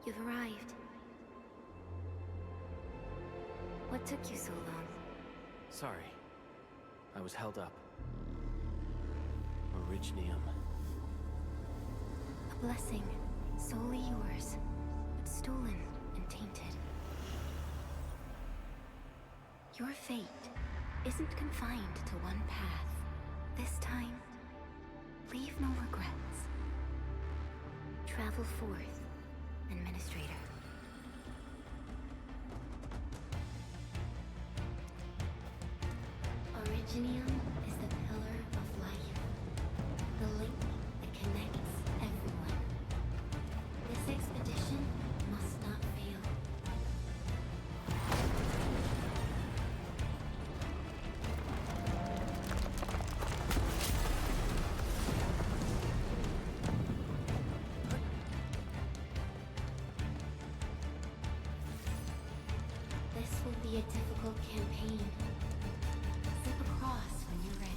You've arrived. What took you so long? Sorry. I was held up. Originium. A blessing, solely yours, but stolen and tainted. Your fate isn't confined to one path. This time, leave no regrets. Travel forth, Administrator. Originium is the pillar of life, the link that connects everyone. This expedition must not fail. This will be a difficult campaign. Slip across when you're ready.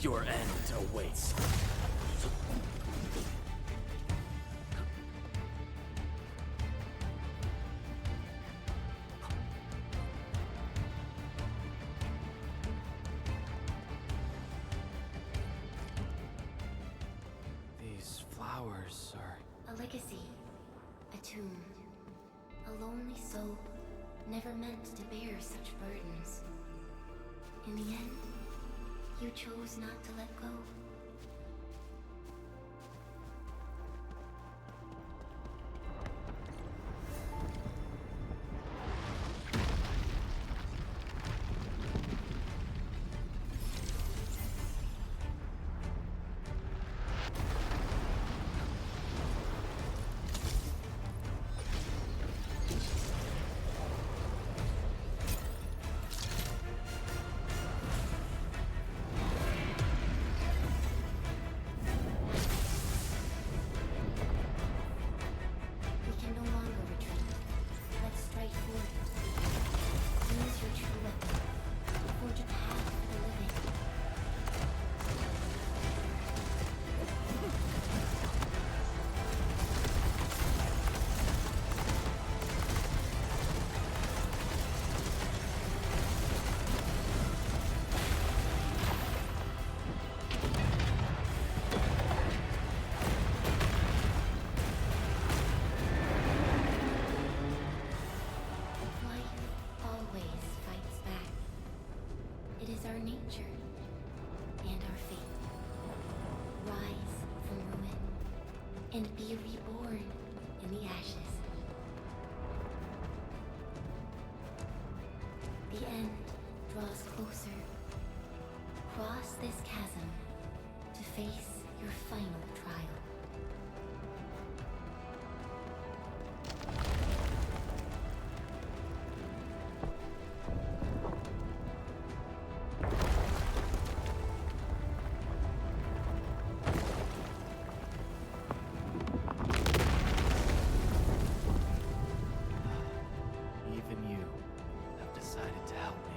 Your end awaits. These flowers are... A legacy, a tomb, a lonely soul, never meant to bear such burdens. In the end, you chose not to let go. and be reborn in the ashes. The end draws closer. Cross this chasm to face your final trial. Even you have decided to help me.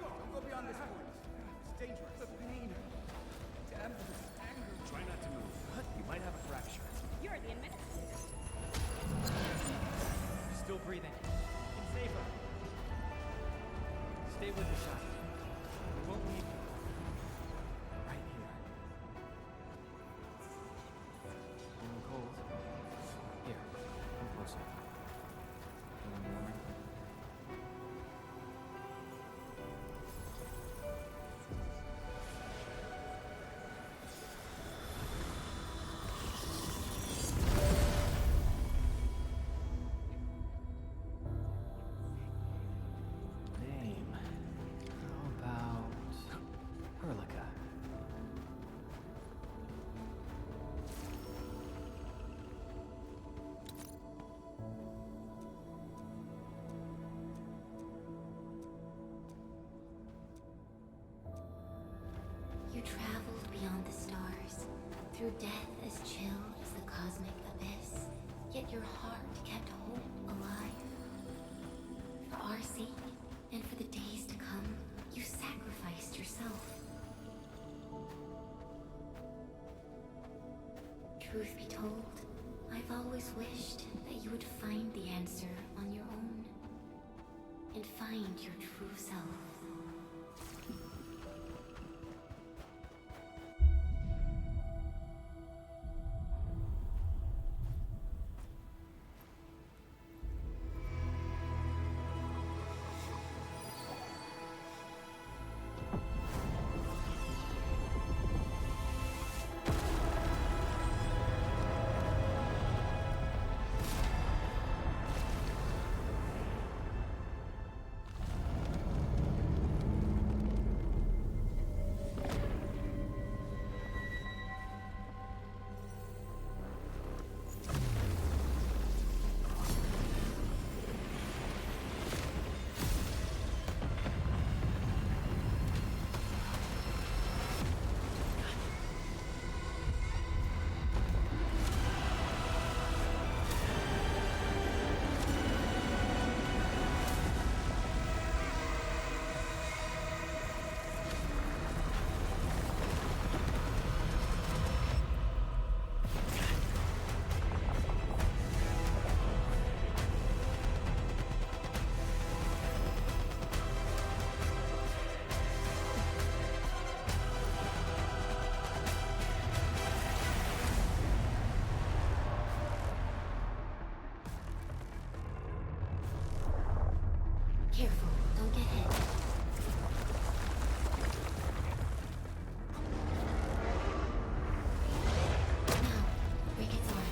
Don't go beyond this point. It's dangerous. The pain. Damn, this anger. Try not to move. You might have a fracture. You're the administrator. Still breathing. Can save her. Stay with the shot. We won't leave you. Right here. Feeling cold? Here, come closer. Feeling warmer? Name. How about Hurlika? You traveled beyond the stars, through death as chill as the cosmic abyss, yet your heart kept hope alive. For our sake, and for the days to come, you sacrificed yourself. Truth be told, I've always wished that you would find the answer on your own, and find your true self. Careful, don't get hit. Now, break its arm.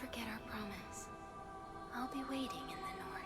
forget our promise. I'll be waiting in the north.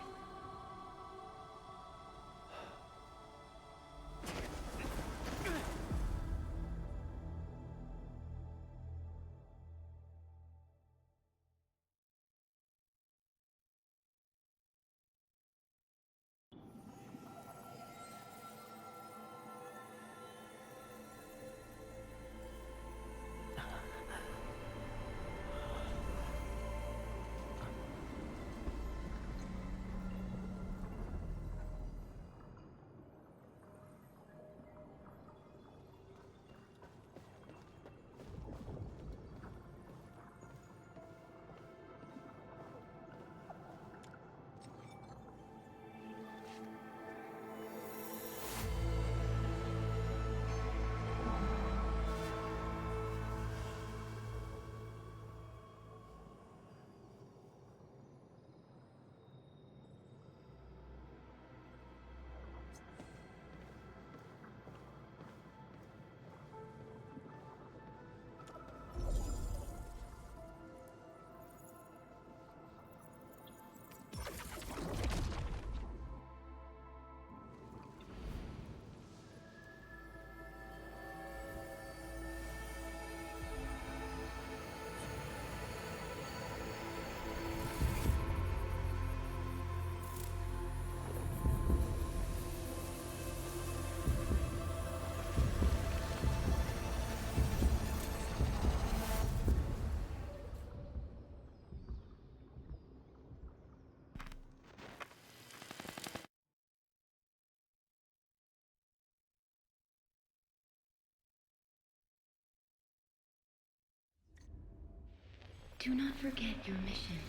Do not forget your mission.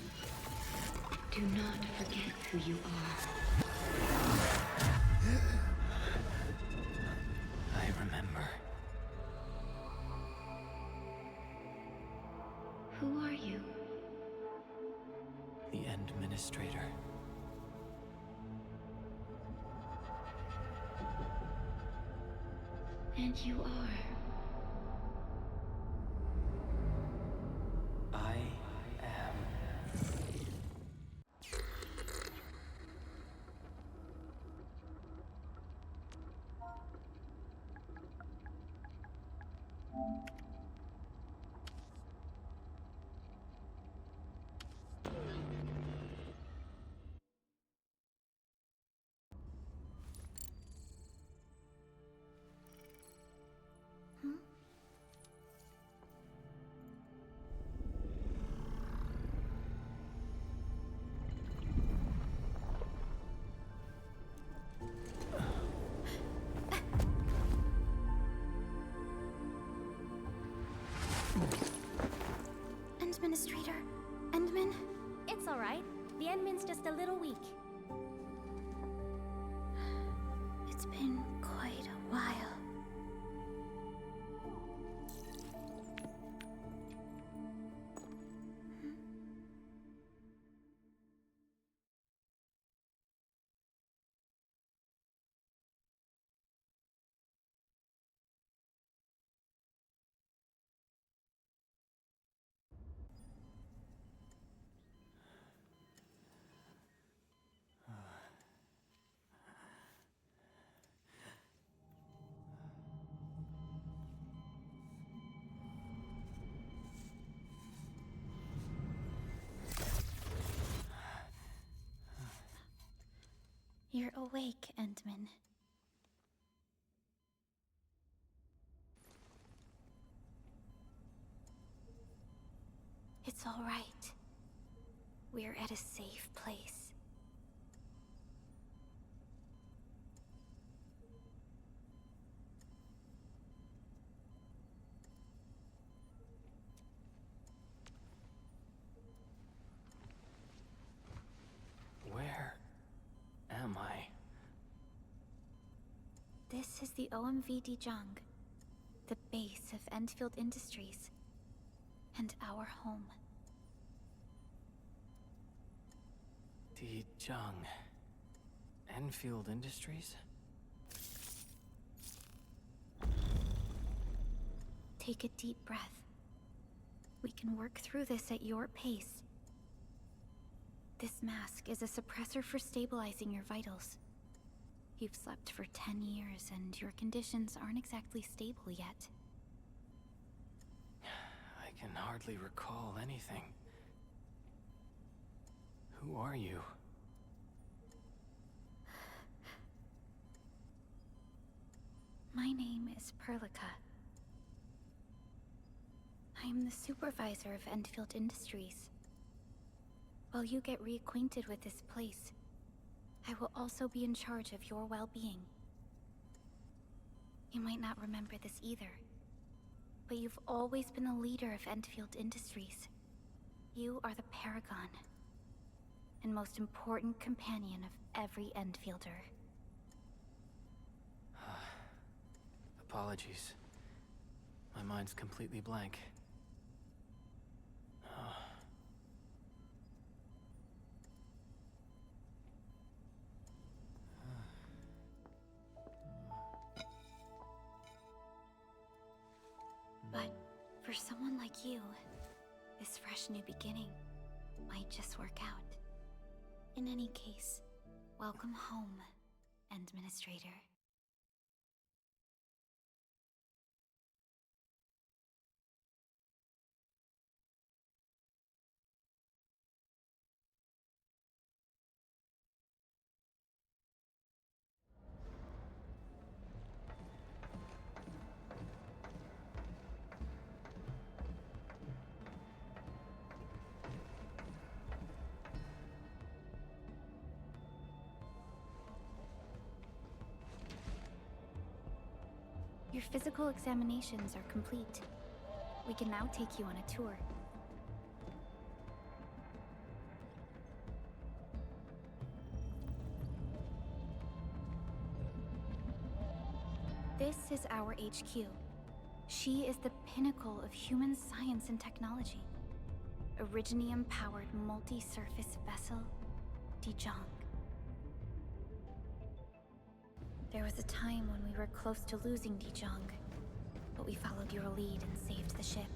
Do not forget who you are. I remember. Who are you? The Administrator. And you are. I am. Administrator, Endman? It's all right. The Endman's just a little weak. It's been quite a while. You're awake, Endman. It's all right. We're at a safe place. Where am I? This is the OMV Jung, the base of Endfield Industries, and our home. Jung. Enfield Industries? Take a deep breath. We can work through this at your pace, This mask is a suppressor for stabilizing your vitals. You've slept for 10 years, and your conditions aren't exactly stable yet. I can hardly recall anything. Who are you? My name is Perlica. I am the supervisor of Endfield Industries. While you get reacquainted with this place, I will also be in charge of your well-being. You might not remember this either, but you've always been the leader of Endfield Industries. You are the paragon, and most important companion of every Endfielder. Apologies. My mind's completely blank. But for someone like you, this fresh new beginning might just work out. In any case, welcome home, Administrator. Your physical examinations are complete. We can now take you on a tour. This is our HQ. She is the pinnacle of human science and technology. Originium-powered multi-surface vessel, Dijong. There was a time when we were close to losing Dijong, but we followed your lead and saved the ship.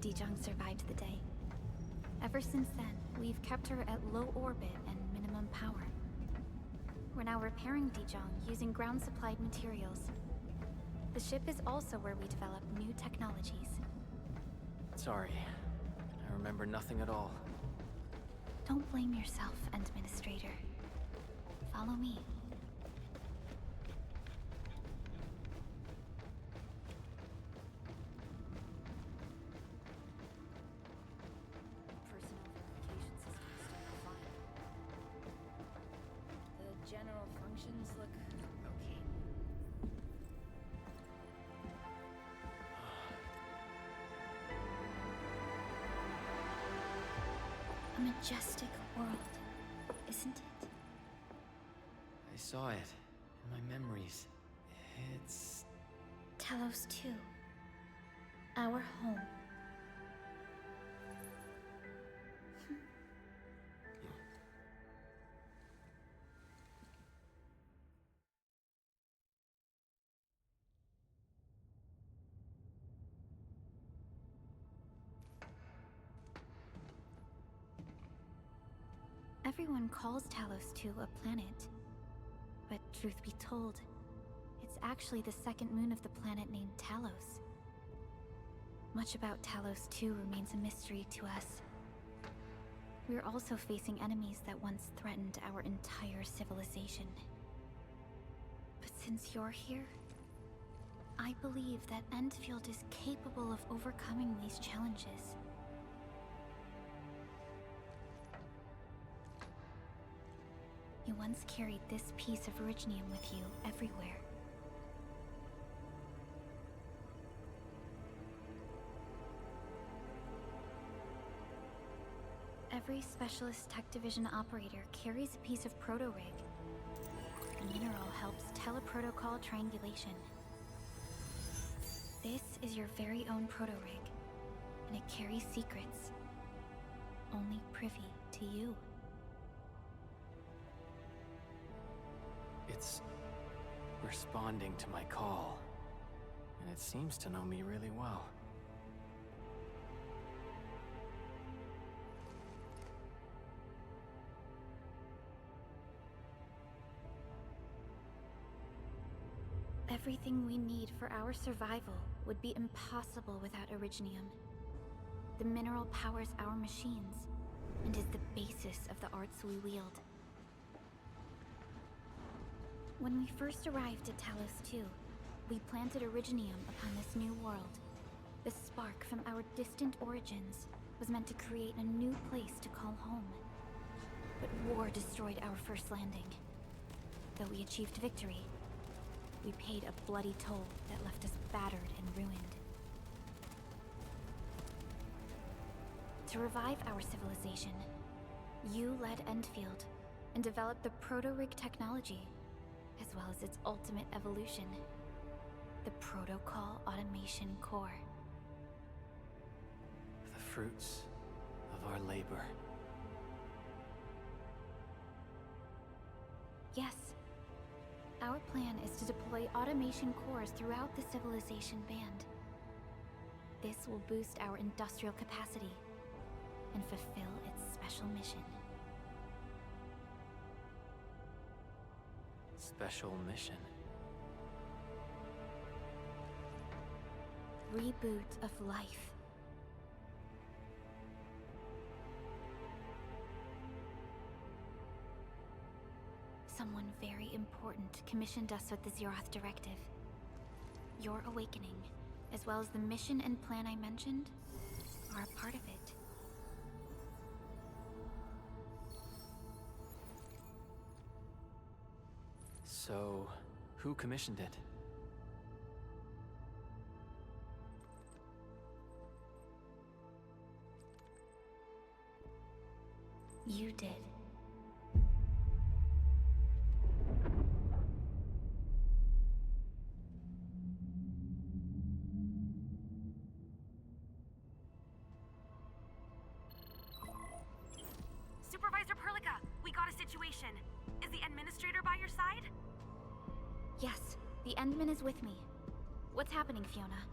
Dijong survived the day. Ever since then, we've kept her at low orbit and minimum power. We're now repairing Dijong using ground-supplied materials. The ship is also where we develop new technologies. Sorry. I remember nothing at all. Don't blame yourself, Administrator. Follow me. General functions look okay. A majestic world, isn't it? I saw it in my memories. It's... Talos 2. Our home. Everyone calls Talos 2 a planet. But truth be told, it's actually the second moon of the planet named Talos. Much about Talos 2 remains a mystery to us. We're also facing enemies that once threatened our entire civilization. But since you're here, I believe that Endfield is capable of overcoming these challenges. You once carried this piece of Originium with you everywhere. Every Specialist Tech Division operator carries a piece of proto-rig. The mineral helps teleprotocol triangulation. This is your very own proto-rig, and it carries secrets. Only privy to you. It's responding to my call. And it seems to know me really well. Everything we need for our survival would be impossible without Originium. The mineral powers our machines, and is the basis of the arts we wield. When we first arrived at Talos 2, we planted Originium upon this new world. The spark from our distant origins was meant to create a new place to call home. But war destroyed our first landing. Though we achieved victory, we paid a bloody toll that left us battered and ruined. To revive our civilization, you led Endfield and developed the proto-rig technology, as well as its ultimate evolution, the Protocol Automation Core. The fruits of our labor. Yes. Our plan is to deploy automation cores throughout the civilization band. This will boost our industrial capacity and fulfill its special mission. Special mission? Reboot of life. Someone very important commissioned us with the Zeroth Directive. Your awakening, as well as the mission and plan I mentioned, are a part of it. So, who commissioned it? You did. Supervisor Perlica, we got a situation. Is the administrator by your side? Yes, the Endman is with me. What's happening, Fiona?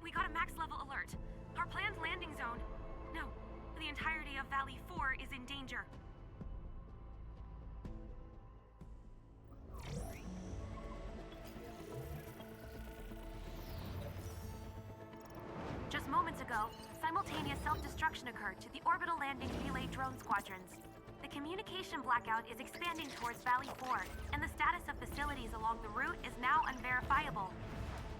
We got a max-level alert. Our planned landing zone... No, the entirety of Valley 4 is in danger. Just moments ago, simultaneous self-destruction occurred to the orbital landing relay drone squadrons. The communication blackout is expanding towards Valley 4, and the status of facilities along the route is now unverifiable.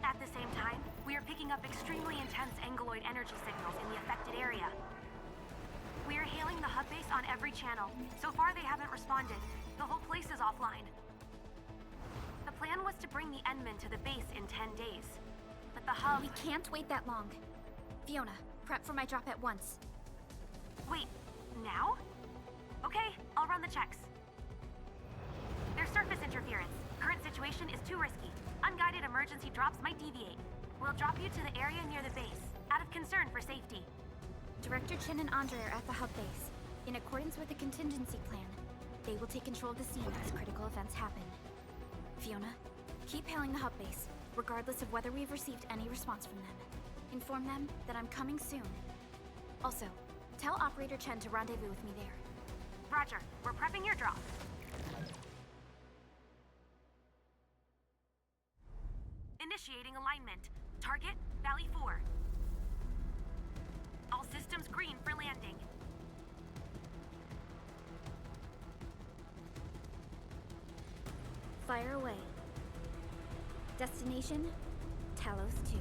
At the same time, we are picking up extremely intense angeloid energy signals in the affected area. We are hailing the hub base on every channel. So far, they haven't responded. The whole place is offline. The plan was to bring the Endman to the base in 10 days. But the hub... We can't wait that long. Fiona, prep for my drop at once. Wait, now? Okay, I'll run the checks. There's surface interference. Current situation is too risky. Unguided emergency drops might deviate. We'll drop you to the area near the base, out of concern for safety. Director Chen and Andre are at the hub base. In accordance with the contingency plan, they will take control of the scene as critical events happen. Fiona, keep hailing the hub base, regardless of whether we've received any response from them. Inform them that I'm coming soon. Also, tell Operator Chen to rendezvous with me there. Roger, we're prepping your drop. Initiating alignment. Target, Valley 4. All systems green for landing. Fire away. Destination, Talos 2.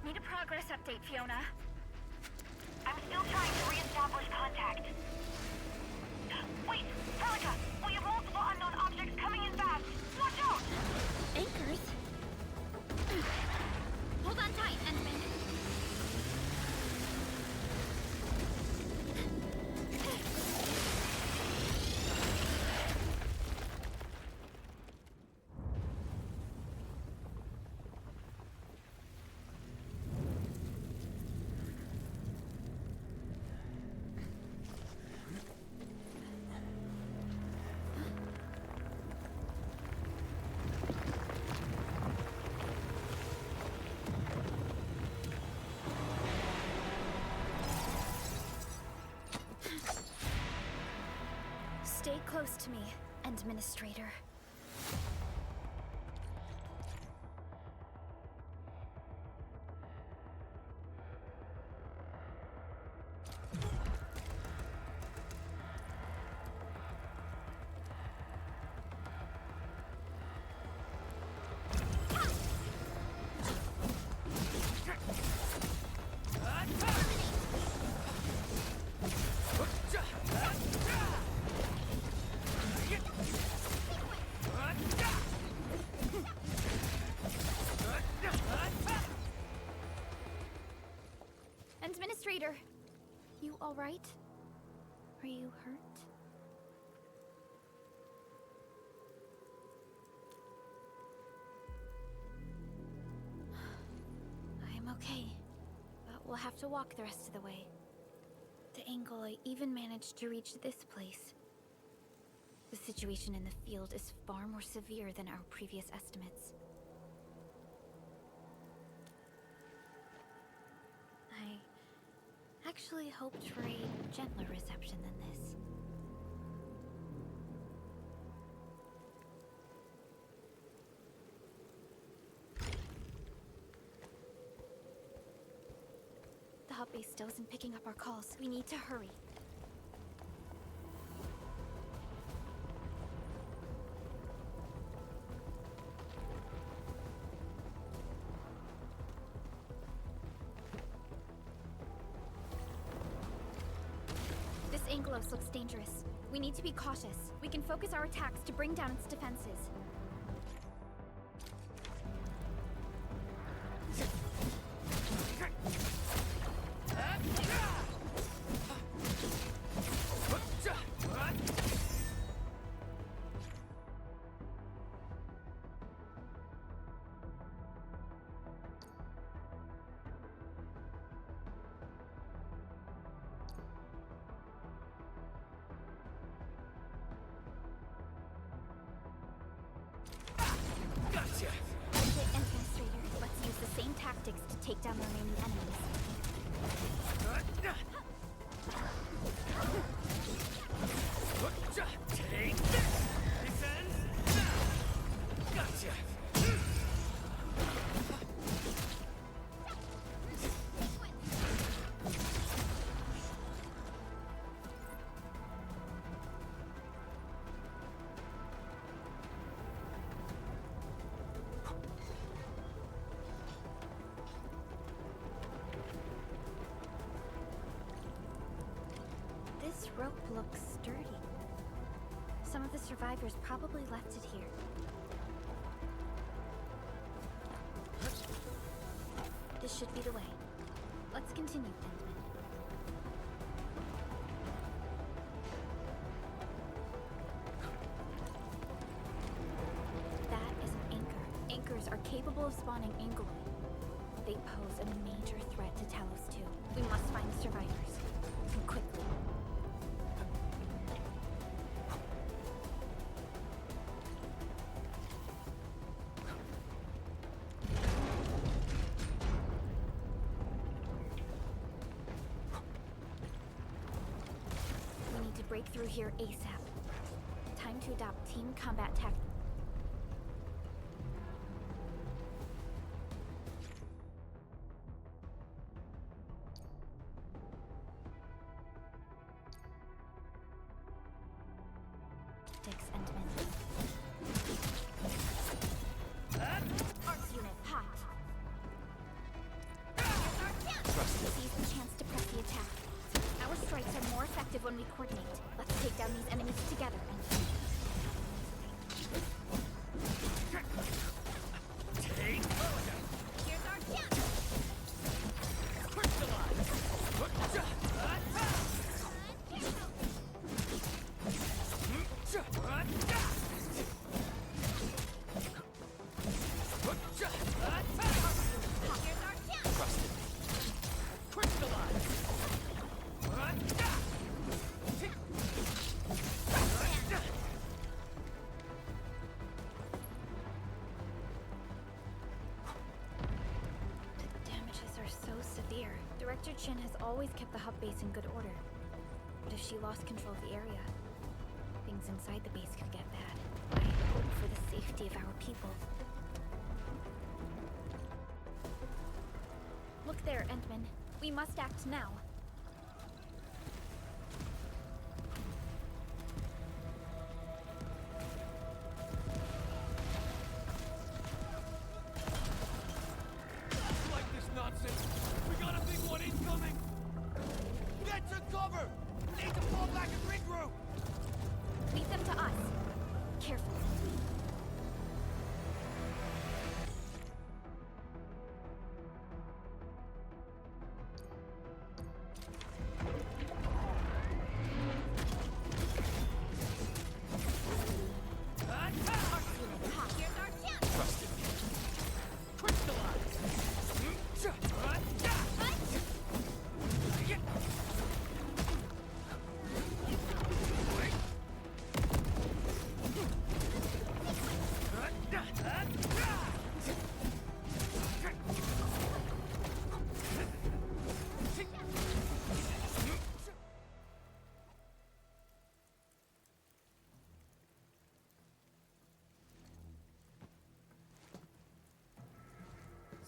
Need a progress update, Fiona. I'm still trying to re-establish contact. Wait, Perlica! We have multiple unknown objects coming in fast! Watch out! Anchors? Hold on tight, Endman. close to me, Administrator. Administrator, you all right? Are you hurt? I'm okay, but we'll have to walk the rest of the way. The angle I even managed to reach this place. The situation in the field is far more severe than our previous estimates. I actually hoped for a gentler reception than this. The hub base still isn't picking up our calls. We need to hurry. This Angelos looks dangerous. We need to be cautious. We can focus our attacks to bring down its defenses. Gotcha! Okay, Administrator, let's use the same tactics to take down the remaining enemies. Take this! Defense! Gotcha! This rope looks sturdy. Some of the survivors probably left it here. This should be the way. Let's continue, Endman. That is an anchor. Anchors are capable of spawning Angeloid. They pose a major threat to Talos 2. We must find the survivors. And quickly. We need to break through here ASAP. Time to adopt team combat tactics. Endman. Arts unit, hot. Seize the chance to press the attack. Our strikes are more effective when we coordinate. Let's take down these enemies together and... Here's our chance! Director Chin has always kept the hub base in good order. But if she lost control of the area, things things inside the base could get bad. I hope for the safety of our people. Look there, Endman. We must act now. Like this nonsense! We got a big one incoming! Get to cover! Need to fall back and regroup! Leave them to us. Careful.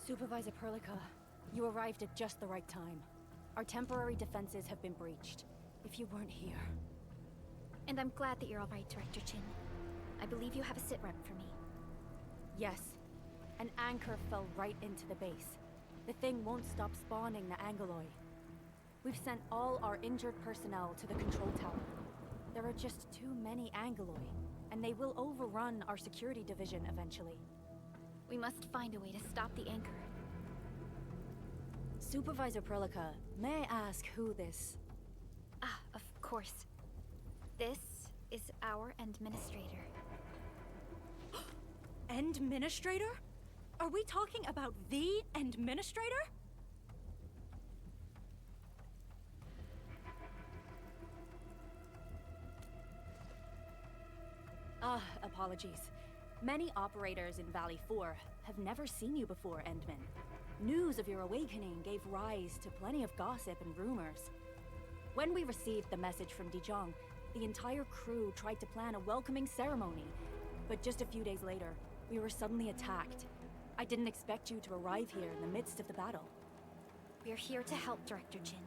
Supervisor Perlica, you arrived at just the right time. Our temporary defenses have been breached. If you weren't here... And I'm glad that you're all right, Director Chin. I believe you have a sit rep for me. Yes. An anchor fell right into the base. The thing won't stop spawning the Angoloi. We've sent all our injured personnel to the control tower. There are just too many Angoloi, and they will overrun our security division eventually. We must find a way to stop the anchor. Supervisor Perlica, may I ask who this... Ah, of course. This is our administrator. Endministrator? Are we talking about the Endministrator? Apologies. Many operators in Valley 4 have never seen you before, Endman. News of your awakening gave rise to plenty of gossip and rumors. When we received the message from Dijon, the entire crew tried to plan a welcoming ceremony. But just a few days later, we were suddenly attacked. I didn't expect you to arrive here in the midst of the battle. We're here to help, Director Chin.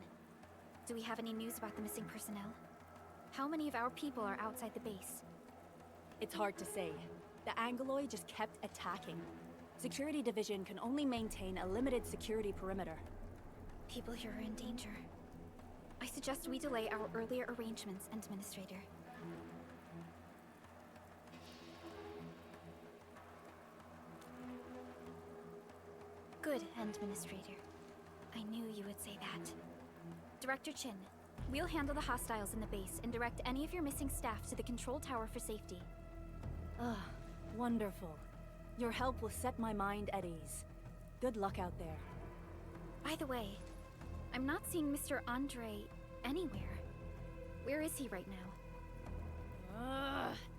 Do we have any news about the missing personnel? How many of our people are outside the base? It's hard to say. The Angoloi just kept attacking. Security Division can only maintain a limited security perimeter. People here are in danger. I suggest we delay our earlier arrangements, Administrator. Good, Administrator. I knew you would say that. Director Chin, we'll handle the hostiles in the base and direct any of your missing staff to the control tower for safety. Wonderful. Your help will set my mind at ease. Good luck out there. By the way, I'm not seeing Mr. Andre anywhere. Where is he right now?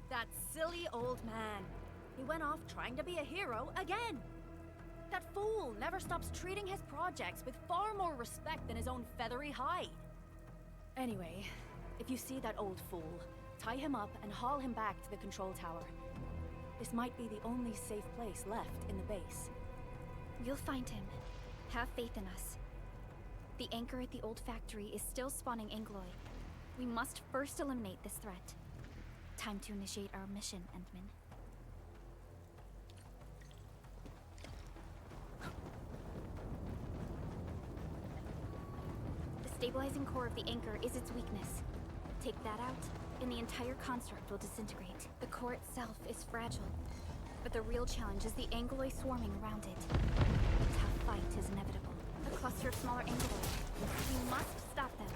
That silly old man. He went off trying to be a hero again. That fool never stops treating his projects with far more respect than his own feathery hide. Anyway, if you see that old fool, tie him up and haul him back to the control tower. This might be the only safe place left in the base. We'll find him. Have faith in us. The anchor at the old factory is still spawning Angoloi. We must first eliminate this threat. Time to initiate our mission, Endman. The stabilizing core of the anchor is its weakness. Take that out, and the entire construct will disintegrate. The core itself is fragile, but the real challenge is the Angoloi swarming around it. A tough fight is inevitable. A cluster of smaller Angoloi. We must stop them.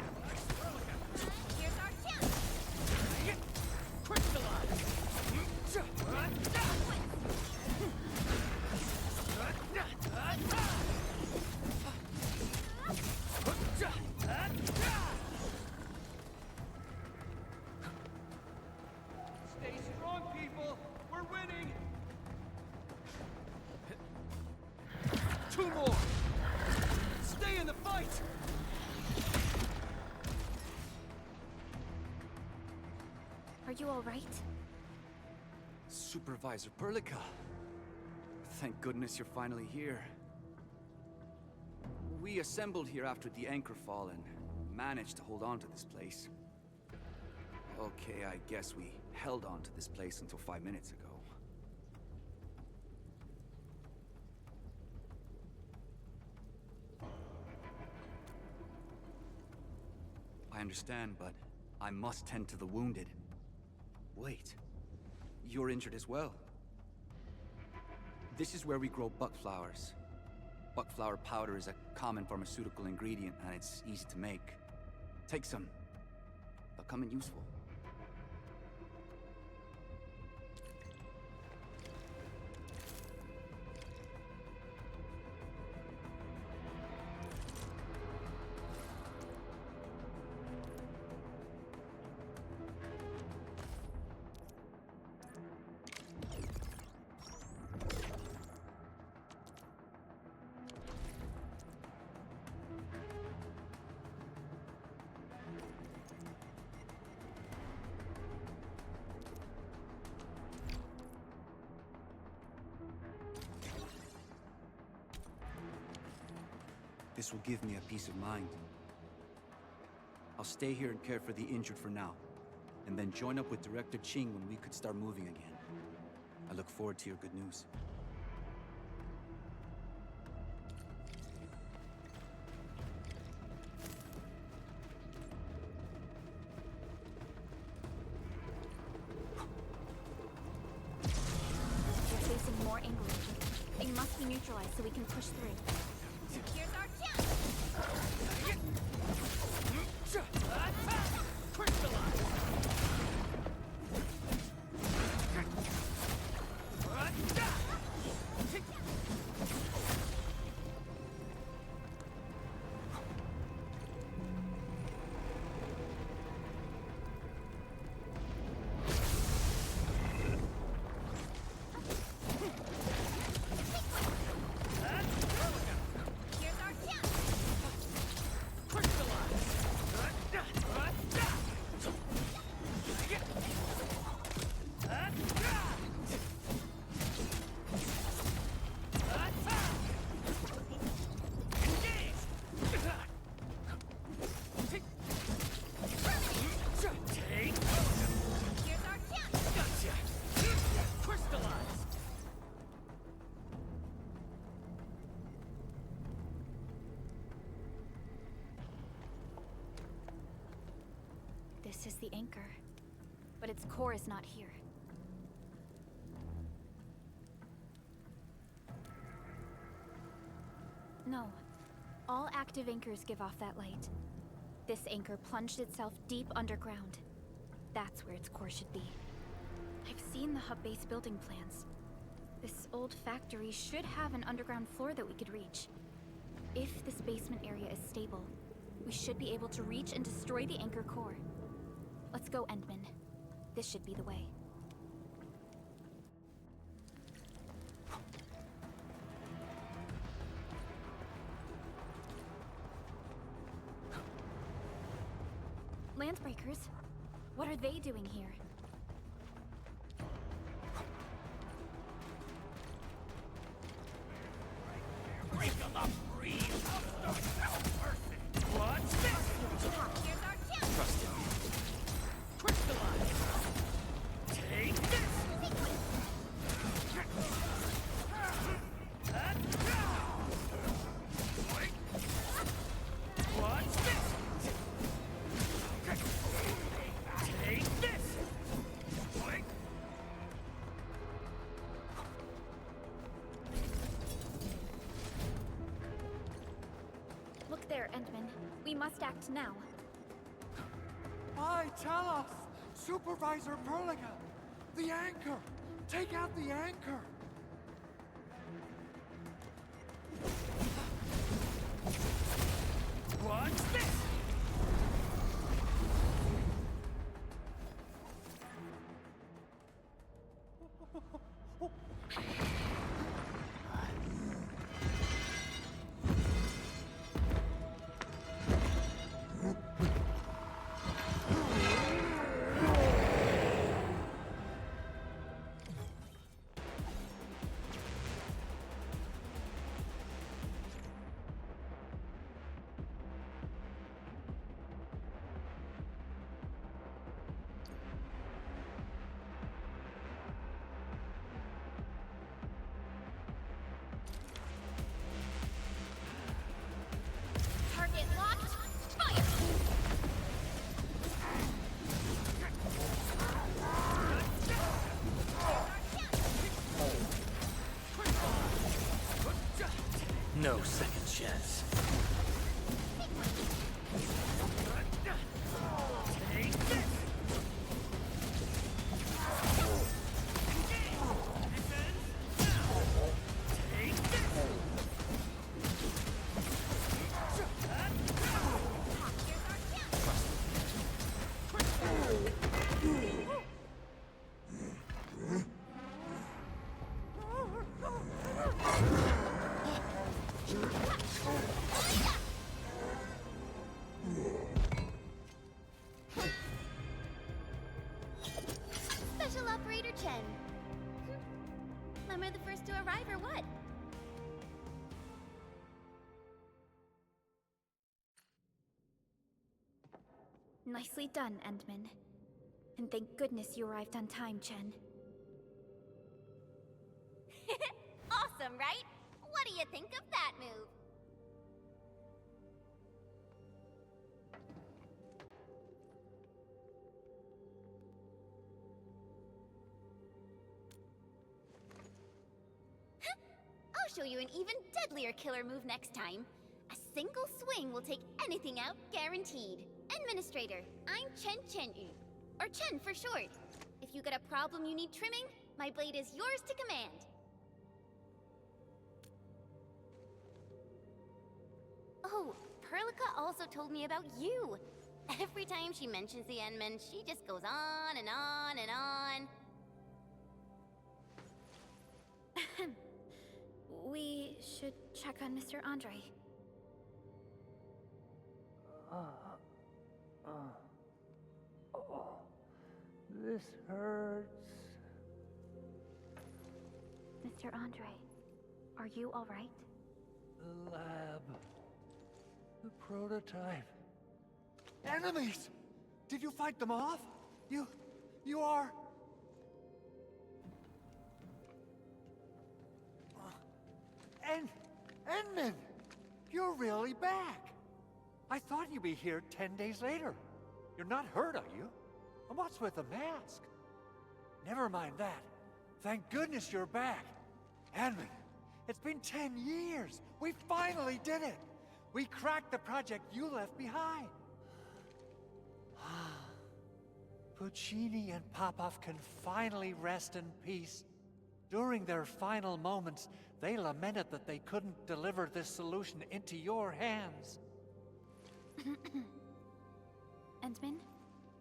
Here's our chance! Crystallize! Stay strong, people! We're winning! 2 more! Stay in the fight! Are you all right? Supervisor Perlica. Thank goodness you're finally here. We assembled here after the anchor fall and managed to hold on to this place. Okay, I guess we held on to this place until 5 minutes ago. I understand, but I must tend to the wounded. Wait, you're injured as well. This is where we grow buckflowers. Buckflower powder is a common pharmaceutical ingredient, and it's easy to make. Take some. They'll come in useful. This will give me a peace of mind. I'll stay here and care for the injured for now, and then join up with Director Ching when we could start moving again. I look forward to your good news. We're facing more angle agents. They must be neutralized so we can push through. Here's our chance! This is the anchor, but its core is not here. No. All active anchors give off that light. This anchor plunged itself deep underground. That's where its core should be. I've seen the hub base building plans. This old factory should have an underground floor that we could reach. If this basement area is stable, we should be able to reach and destroy the anchor core. Let's go, Endman. This should be the way. Landbreakers? What are they doing here? Break them up, breathe! What's this? Here's our chance! Trust him. Crystallize! Take this! What's this? Take this! Look there, Endman. We must act now. Aye, tell us! Supervisor Perlica! The anchor! Take out the anchor! What's this? No second chance. Special Operator Chen. Am I the first to arrive or what? Nicely done, Endman. And thank goodness you arrived on time, Chen. Awesome, right? What do you think of that move? I'll show you an even deadlier killer move next time. A single swing will take anything out, guaranteed. Administrator, I'm Chen Chen-yu, or Chen for short. If you got a problem you need trimming, my blade is yours to command. Oh, Perlica also told me about you. Every time she mentions the Endman, she just goes on and on and on. We should check on Mr. Andre. This hurts. Mr. Andre, are you all right? The lab. The prototype. Enemies! Did you fight them off? You are... Endman! You're really back! I thought you'd be here 10 days later. You're not hurt, are you? And what's with the mask? Never mind that. Thank goodness you're back. Endman, it's been 10 years. We finally did it. We cracked the project you left behind. Puccini and Popov can finally rest in peace. During their final moments, they lamented that they couldn't deliver this solution into your hands. Endman,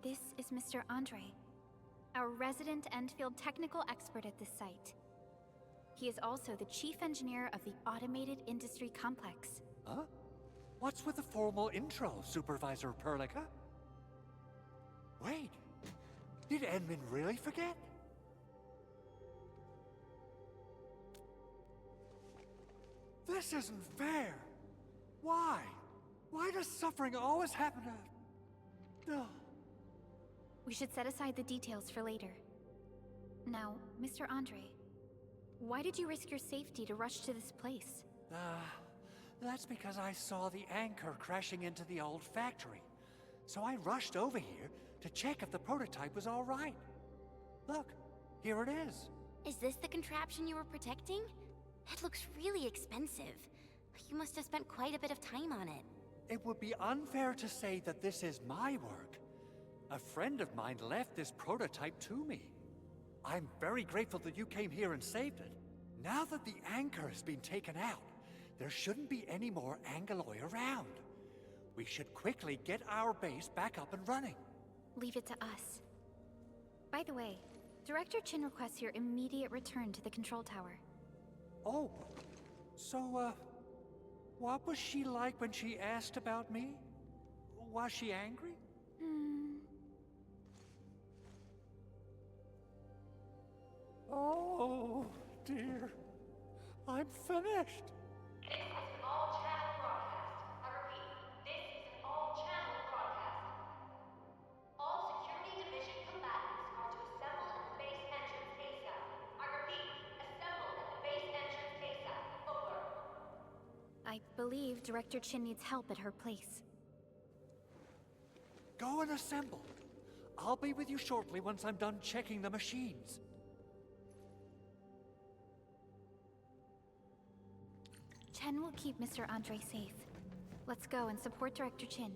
this is Mr. Andre, our resident endfield technical expert at this site. He is also the chief engineer of the Automated Industry Complex. Huh? What's with the formal intro, Supervisor Perlica? Wait, did Endman really forget? This isn't fair. Why? Why does suffering always happen to... No. We should set aside the details for later. Now, Mr. Andre, why did you risk your safety to rush to this place? That's because I saw the anchor crashing into the old factory. So I rushed over here to check if the prototype was all right. Look, here it is. Is this the contraption you were protecting? It looks really expensive. You must have spent quite a bit of time on it. It would be unfair to say that this is my work. A friend of mine left this prototype to me. I'm very grateful that you came here and saved it. Now that the anchor has been taken out, there shouldn't be any more Angoloi around. We should quickly get our base back up and running. Leave it to us. By the way, Director Chin requests your immediate return to the control tower. Oh, so, what was she like when she asked about me? Was she angry? Oh, dear. I'm finished. This is an all-channel broadcast. I repeat, this is an all-channel broadcast. All Security Division combatants are to assemble at the base entrance ASAP. I repeat, assemble at the base entrance ASAP. Over. I believe Director Chin needs help at her place. Go and assemble. I'll be with you shortly once I'm done checking the machines. Chen will keep Mr. Andre safe. Let's go and support Director Chin.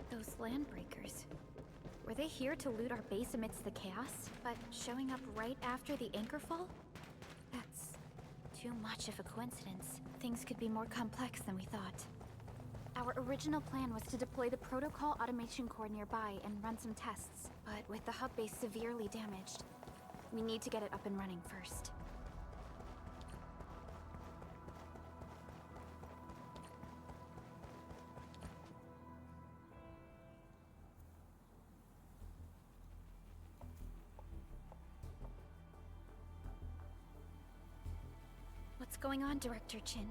Those landbreakers. Were they here to loot our base amidst the chaos, but showing up right after the anchor fall? That's too much of a coincidence. Things could be more complex than we thought. Our original plan was to deploy the Protocol Automation Core nearby and run some tests, but with the hub base severely damaged, we need to get it up and running first. What's going on, Director Chin?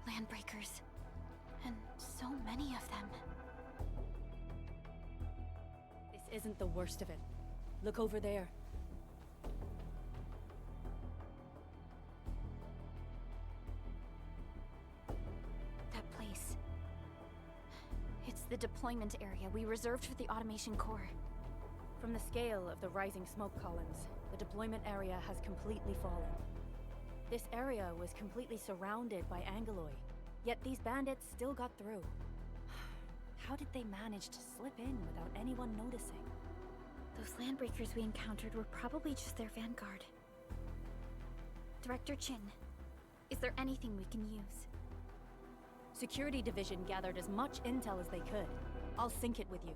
Landbreakers. And so many of them. This isn't the worst of it. Look over there. That place. It's the deployment area we reserved for the automation core. From the scale of the rising smoke columns, the deployment area has completely fallen. This area was completely surrounded by Angeloi, yet these bandits still got through. How did they manage to slip in without anyone noticing? Those landbreakers we encountered were probably just their vanguard. Director Chin, is there anything we can use? Security Division gathered as much intel as they could. I'll sync it with you.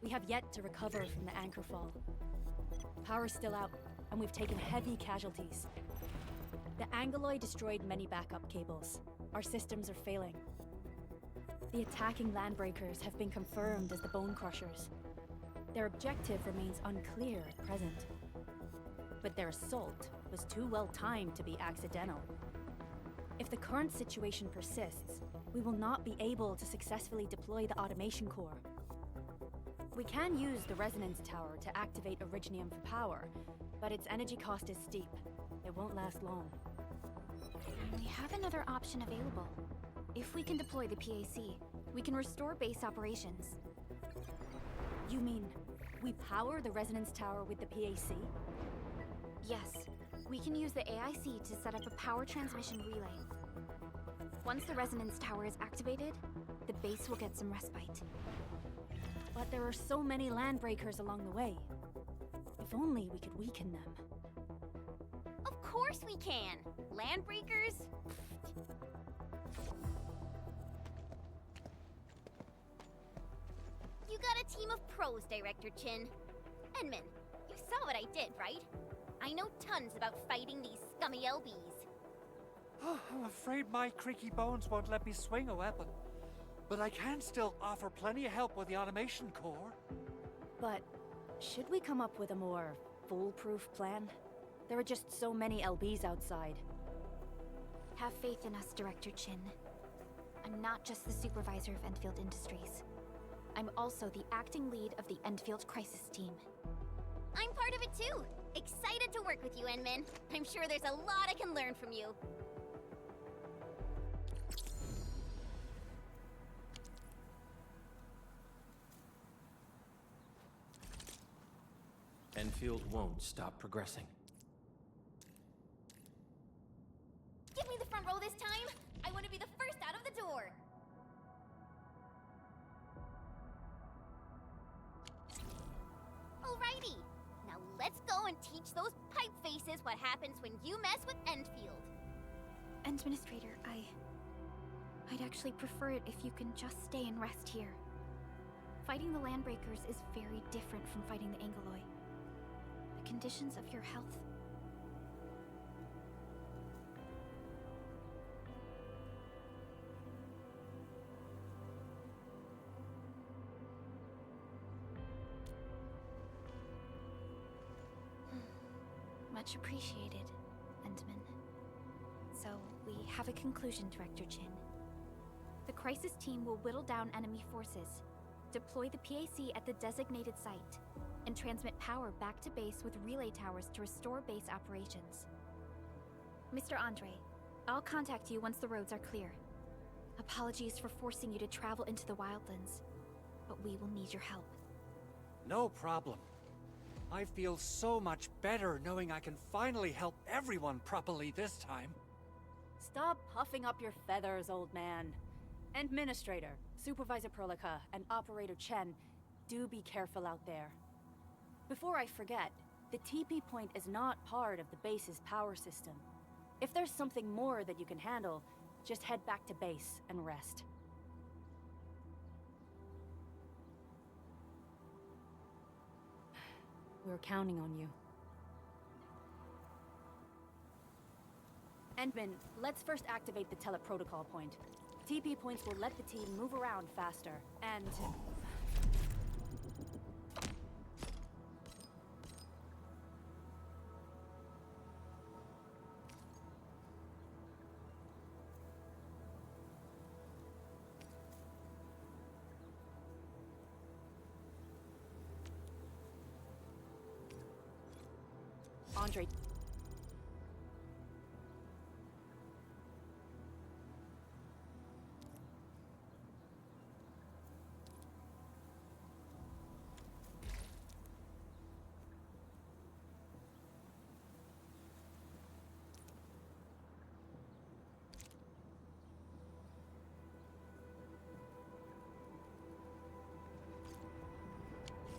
We have yet to recover from the anchor fall. Power's still out, and we've taken heavy casualties. The Angeloi destroyed many backup cables. Our systems are failing. The attacking landbreakers have been confirmed as the Bone Crushers. Their objective remains unclear at present. But their assault was too well timed to be accidental. If the current situation persists, we will not be able to successfully deploy the automation core. We can use the resonance tower to activate Originium for power, but its energy cost is steep. It won't last long. We have another option available. If we can deploy the PAC, we can restore base operations. You mean, we power the resonance tower with the PAC? Yes, we can use the AIC to set up a power transmission relay. Once the resonance tower is activated, the base will get some respite. But there are so many landbreakers along the way. If only we could weaken them. Of course we can! Landbreakers? You got a team of pros, Director Chin. Enman, you saw what I did, right? I know tons about fighting these scummy LBs. I'm afraid my creaky bones won't let me swing a weapon. But I can still offer plenty of help with the automation core. But should we come up with a more foolproof plan? There are just so many LBs outside. Have faith in us, Director Chin. I'm not just the supervisor of Endfield Industries. I'm also the acting lead of the Endfield Crisis Team. I'm part of it too. Excited to work with you, Enman. I'm sure there's a lot I can learn from you. Enfield won't stop progressing. Give me the front row this time. I want to be the first out of the door. Alrighty. Now let's go and teach those pipe faces what happens when you mess with Endfield. Administrator, I'd actually prefer it if you can just stay and rest here. Fighting the Landbreakers is very different from fighting the Angeloi. The conditions of your health. Much appreciated, Endman. So, we have a conclusion, Director Chin. The Crisis Team will whittle down enemy forces, deploy the PAC at the designated site, and transmit power back to base with relay towers to restore base operations. Mr. Andre, I'll contact you once the roads are clear. Apologies for forcing you to travel into the wildlands, but we will need your help. No problem. I feel so much better knowing I can finally help everyone properly this time. Stop puffing up your feathers, old man. Administrator, Supervisor Perlica, and Operator Chen, do be careful out there. Before I forget, the TP point is not part of the base's power system. If there's something more that you can handle, just head back to base and rest. We're counting on you. Endman, let's first activate the teleprotocol point. TP points will let the team move around faster, and... Andre...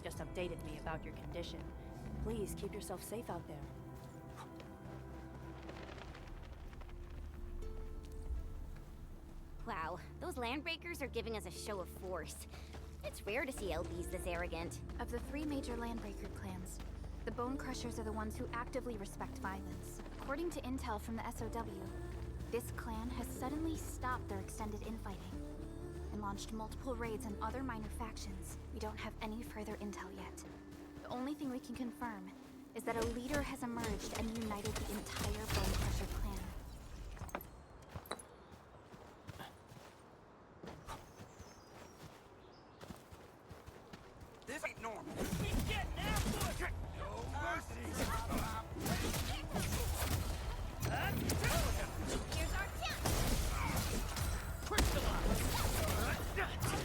just updated me about your condition. Please keep yourself safe out there. Wow, those landbreakers are giving us a show of force. It's rare to see LBs this arrogant. Of the 3 major Landbreaker clans, the Bone Crushers are the ones who actively respect violence. According to intel from the SOW, this clan has suddenly stopped their extended infighting and launched multiple raids on other minor factions. We don't have any further intel yet. The only thing we can confirm is that a leader has emerged and united the entire Bone Crusher clan. This ain't normal. He's getting ambushed! No mercy! Here's our chance!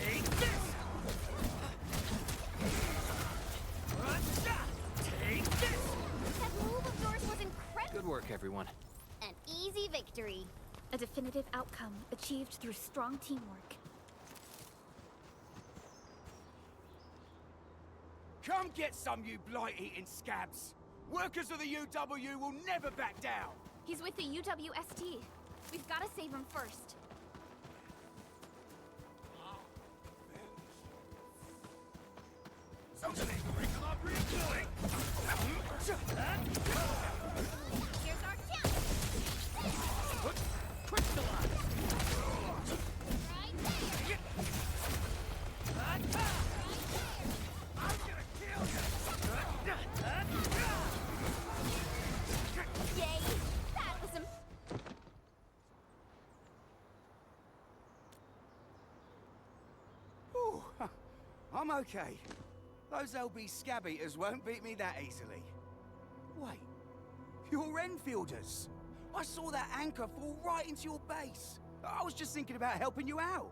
Take this! Take this! That move of yours was incredible! Good work, everyone. An easy victory. A definitive outcome achieved through strong teamwork. Come get some, you blight-eating scabs! Workers of the UW will never back down! He's with the UWST. We've got to save him first. Something ain't not redoing! Here's our chance! Crystallize! Right there! I'm gonna kill you! Yay! That was some... Ooh, I'm okay. Those LB scab eaters won't beat me that easily. Wait, you're Enfielders. I saw that anchor fall right into your base. I was just thinking about helping you out.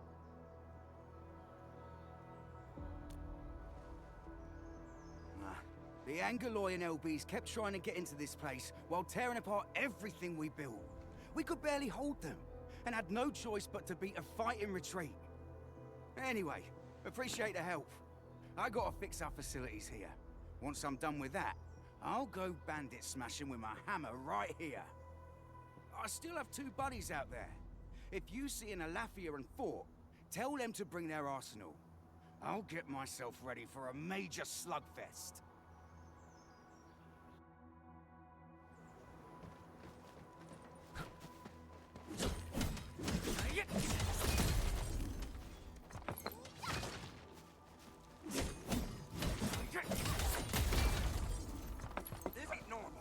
The Angaloyan LBs kept trying to get into this place while tearing apart everything we built. We could barely hold them, and had no choice but to beat a fighting retreat. Anyway, appreciate the help. I gotta fix our facilities here. Once I'm done with that, I'll go bandit smashing with my hammer right here. I still have 2 buddies out there. If you see an Alafia and Fort, tell them to bring their arsenal. I'll get myself ready for a major slugfest. This ain't normal.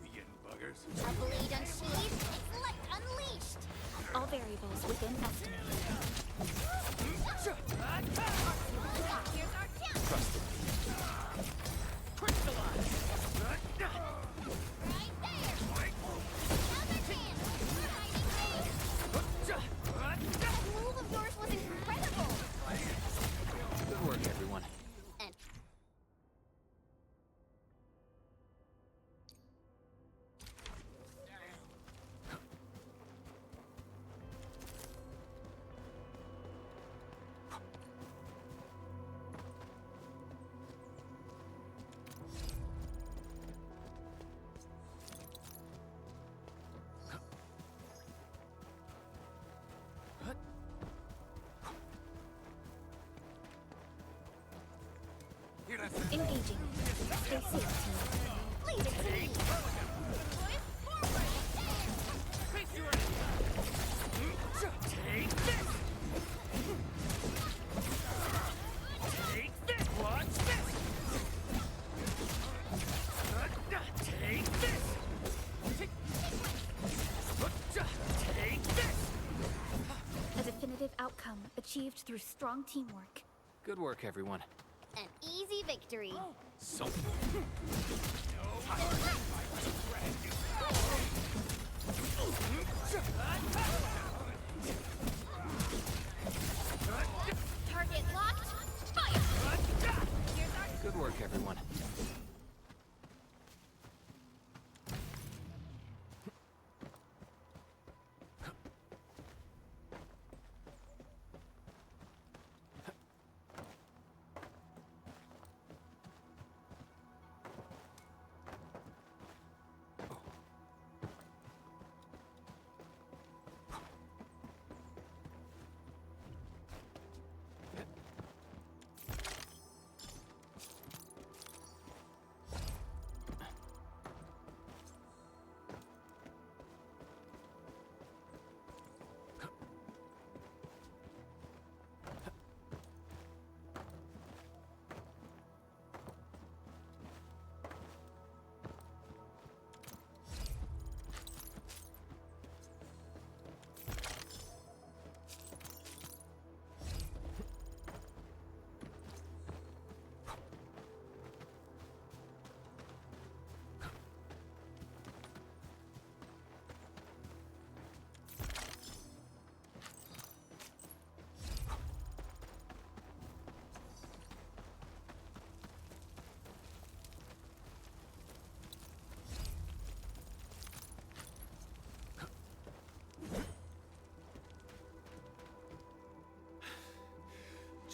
We getting buggers? A blade unsheathed, intellect unleashed! All variables within estimate. Here's our chance! Trust it. Crystallize! Right there! Another Engaging. Stay safe, team. Leave it to me! Take this! Take this! Watch this! Take this! Take this! A definitive outcome achieved through strong teamwork. Good work, everyone. An easy victory. So... Target locked. Fire! Good work, everyone.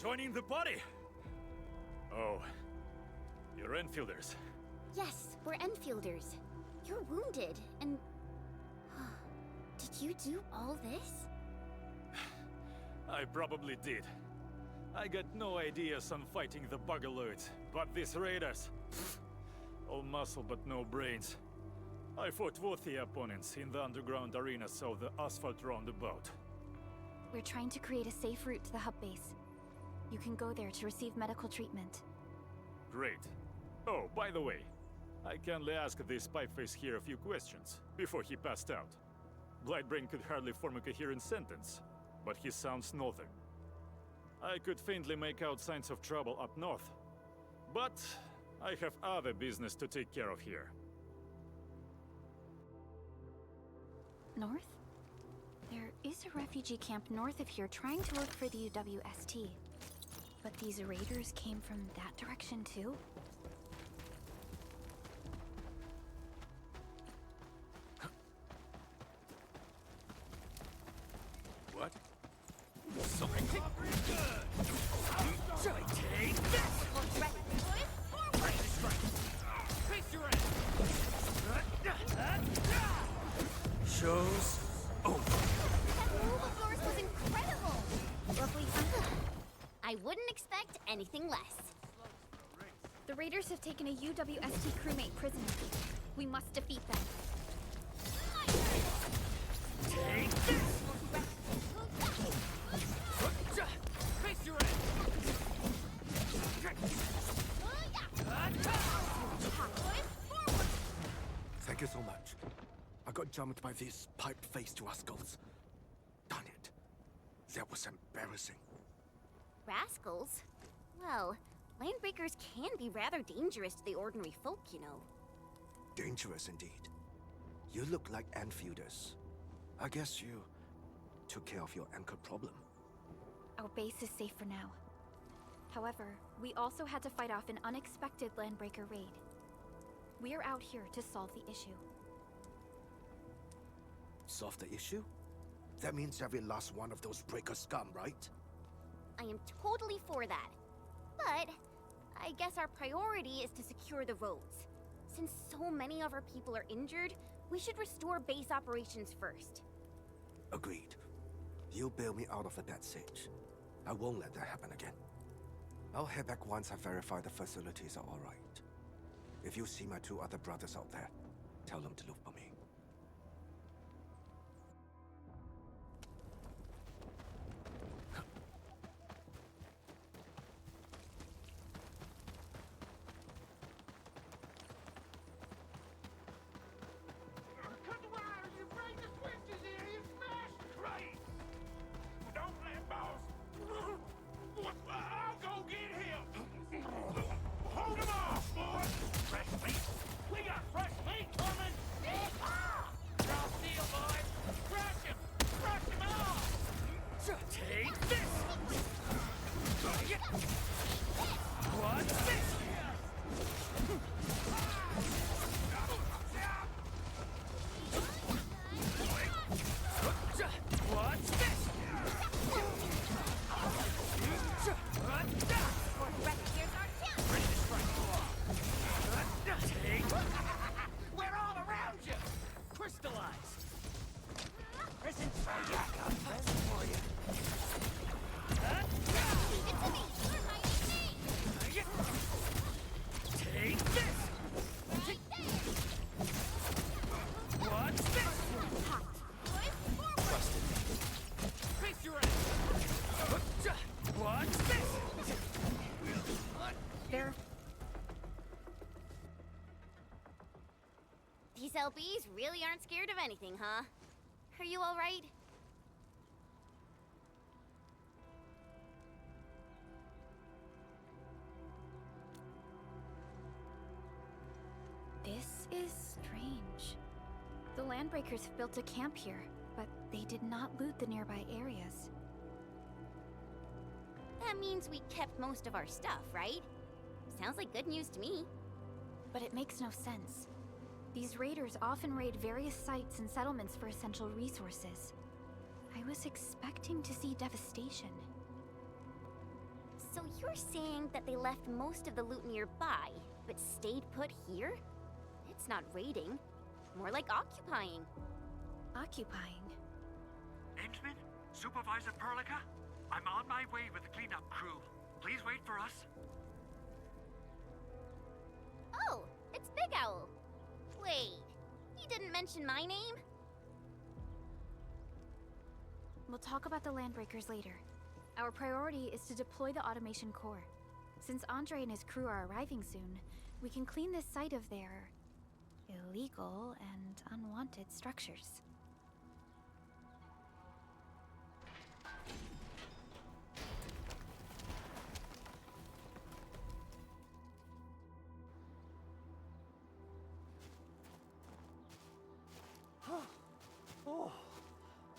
Joining the party! Oh, you're enfielders. Yes, we're enfielders. You're wounded, and... Did you do all this? I probably did. I got no ideas on fighting the Bugaloids, but these raiders... all muscle but no brains. I fought worthy opponents in the underground arenas of the asphalt roundabout. We're trying to create a safe route to the hub base. You can go there to receive medical treatment. Great. Oh, by the way, I kindly asked this pipeface here a few questions before he passed out. Blightbrain could hardly form a coherent sentence, but he sounds northern. I could faintly make out signs of trouble up north, but I have other business to take care of here. North? There is a refugee camp north of here trying to look for the UWST. But these raiders came from that direction too? What? Something good! Take this! Face your end! Shows over. That move of yours was incredible! Lovely. I wouldn't expect anything less. The raiders have taken a UWST crewmate prisoner. We must defeat them. Take this! Face your end! Thank you so much. I got jumped by these pipe-faced rascals. Darn it. That was embarrassing. Rascals? Well, landbreakers can be rather dangerous to the ordinary folk, you know. Dangerous indeed. You look like enfielders. I guess you took care of your anchor problem. Our base is safe for now. However, we also had to fight off an unexpected landbreaker raid. We are out here to solve the issue. Solve the issue? That means every last one of those breaker scum, right? I am totally for that. But I guess our priority is to secure the roads. Since so many of our people are injured, we should restore base operations first. Agreed. You bail me out of a death sitch. I won't let that happen again. I'll head back once I verify the facilities are alright. If you see my 2 other brothers out there, tell them to look for me. Cut the wire! You break the switches here! You smash the crate! Don't let boss! I'll go get him! Hold him off, boys! Fresh meat! We got fresh meat coming! Raw steel, boys! Crush him! Crush him off! Take this! What's this? What's this? Ready to strike. Take. We're all around you. Crystallize. Present. I got a present for you. Leave it to me! You're hiding me! Take this. Right there! What's this? Boys, forward! Face your ass. What's this? There. These LBs really aren't scared of anything, huh? Are you all right? This is strange. The Landbreakers have built a camp here, but they did not loot the nearby areas. That means we kept most of our stuff, right? Sounds like good news to me. But it makes no sense. These raiders often raid various sites and settlements for essential resources. I was expecting to see devastation. So you're saying that they left most of the loot nearby, but stayed put here? It's not raiding. More like occupying. Occupying? Endman? Supervisor Perlica? I'm on my way with the cleanup crew. Please wait for us. Oh, it's Big Owl. Wait, you didn't mention my name? We'll talk about the Landbreakers later. Our priority is to deploy the automation core. Since Andre and his crew are arriving soon, we can clean this site of their illegal and unwanted structures. Oh,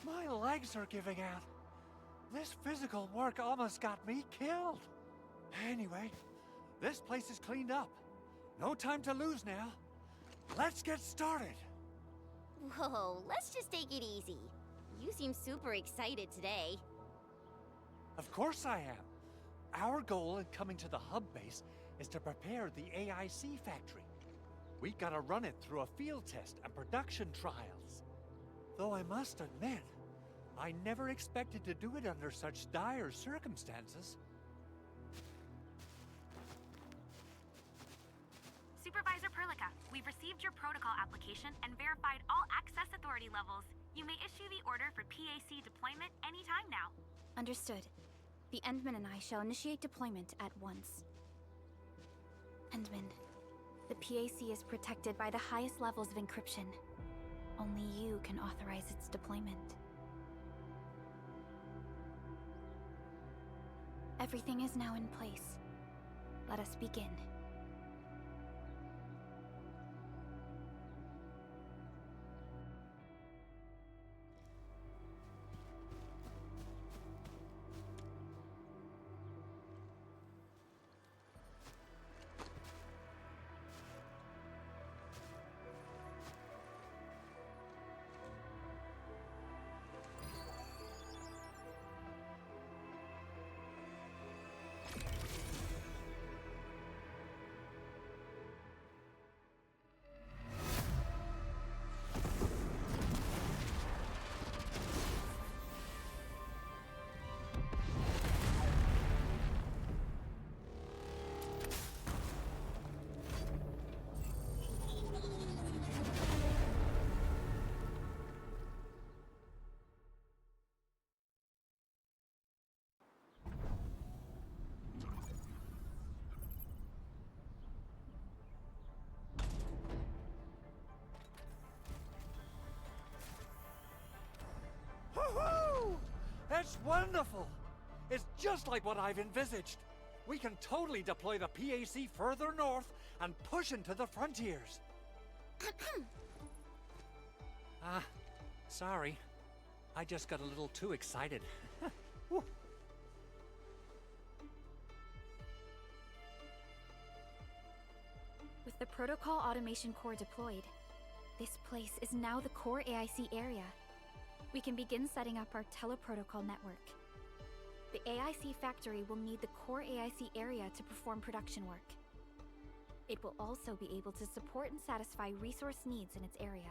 my legs are giving out. This physical work almost got me killed. Anyway, this place is cleaned up. No time to lose now. Let's get started. Whoa, let's just take it easy. You seem super excited today. Of course I am. Our goal in coming to the hub base is to prepare the AIC factory. We gotta run it through a field test and production trials. Though I must admit, I never expected to do it under such dire circumstances. Supervisor Perlica, we've received your protocol application and verified all access authority levels. You may issue the order for PAC deployment anytime now. Understood. The Endman and I shall initiate deployment at once. Endman, the PAC is protected by the highest levels of encryption. Only you can authorize its deployment. Everything is now in place. Let us begin. It's wonderful! It's just like what I've envisaged. We can totally deploy the PAC further north and push into the frontiers. Sorry. I just got a little too excited. Whew. With the Protocol Automation Core deployed, this place is now the core AIC area. We can begin setting up our teleprotocol network. The AIC factory will need the core AIC area to perform production work. It will also be able to support and satisfy resource needs in its area.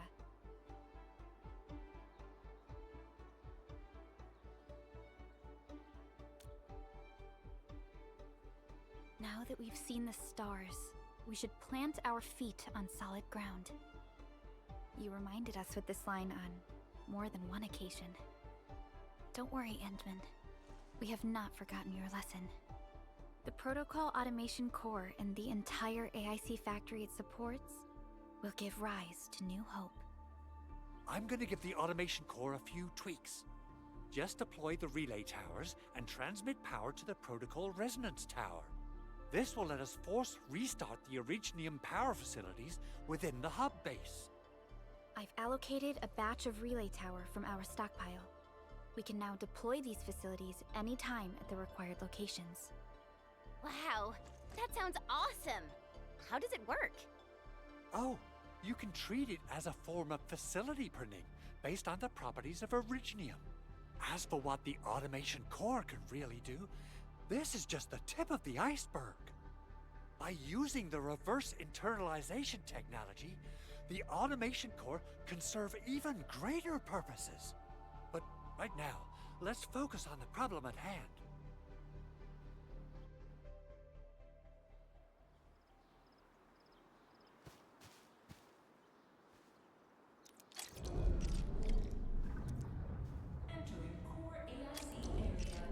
Now that we've seen the stars, we should plant our feet on solid ground. You reminded us with this line on more than one occasion. Don't worry, Endman. We have not forgotten your lesson. The Protocol Automation Core and the entire AIC factory it supports will give rise to new hope. I'm gonna give the Automation Core a few tweaks. Just deploy the relay towers and transmit power to the Protocol Resonance Tower. This will let us force restart the Originium power facilities within the hub base. I've allocated a batch of relay tower from our stockpile. We can now deploy these facilities anytime at the required locations. Wow, that sounds awesome! How does it work? Oh, you can treat it as a form of facility printing based on the properties of Originium. As for what the Automation Core can really do, this is just the tip of the iceberg. By using the reverse internalization technology, the Automation Core can serve even greater purposes. But right now, let's focus on the problem at hand. Entering core AIC area.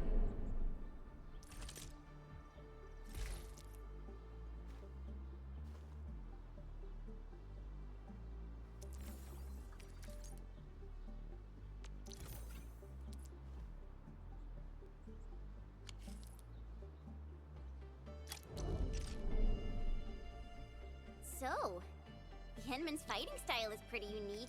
So, the Henman's fighting style is pretty unique.